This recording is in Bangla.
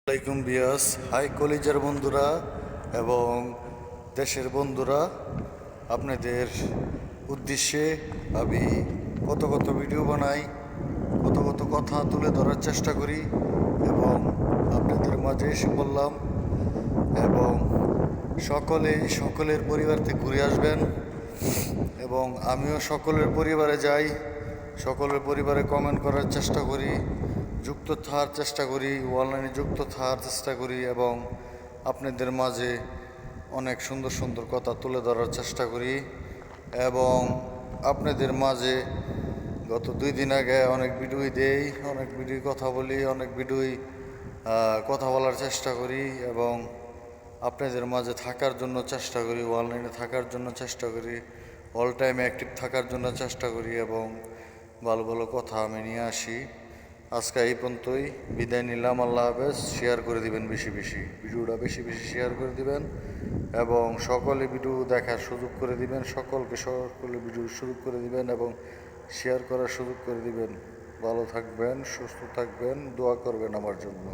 আসসালামাইকুম বিয়াস, হাই কলেজের বন্ধুরা এবং দেশের বন্ধুরা, আপনাদের উদ্দেশ্যে আমি কত কত ভিডিও বানাই, কত কত কথা তুলে ধরার চেষ্টা করি এবং আপনাদের মাঝে এসে বললাম এবং সকলের পরিবার থেকে ঘুরে আসবেন এবং আমিও সকলের পরিবারে যাই, সকলের পরিবারে কমেন্ট করার চেষ্টা করি, যুক্ত থাকার চেষ্টা করি, অনলাইনে যুক্ত থাকার চেষ্টা করি এবং আপনাদের মাঝে অনেক সুন্দর সুন্দর কথা তুলে ধরার চেষ্টা করি এবং আপনাদের মাঝে গত 2 দিন আগে অনেক ভিডিও দেই, অনেক ভিডিও কথা বলি, অনেক ভিডিওই কথা বলার চেষ্টা করি এবং আপনাদের মাঝে থাকার জন্য চেষ্টা করি, অনলাইনে থাকার জন্য চেষ্টা করি, অল টাইম অ্যাক্টিভ থাকার জন্য চেষ্টা করি এবং ভালো ভালো কথা আমি নিয়ে আসি। আজকে এই পর্যন্তই, বিদায় নিলাম। আল্লাহ হাফেজ। শেয়ার করে দিবেন বেশি বেশি, ভিডিওটা বেশি বেশি শেয়ার করে দিবেন এবং সকলে ভিডিও দেখার সুযোগ করে দিবেন, সকলে ভিডিও সুযোগ করে দিবেন এবং শেয়ার করার সুযোগ করে দিবেন। ভালো থাকবেন, সুস্থ থাকবেন, দোয়া করবেন আমার জন্য।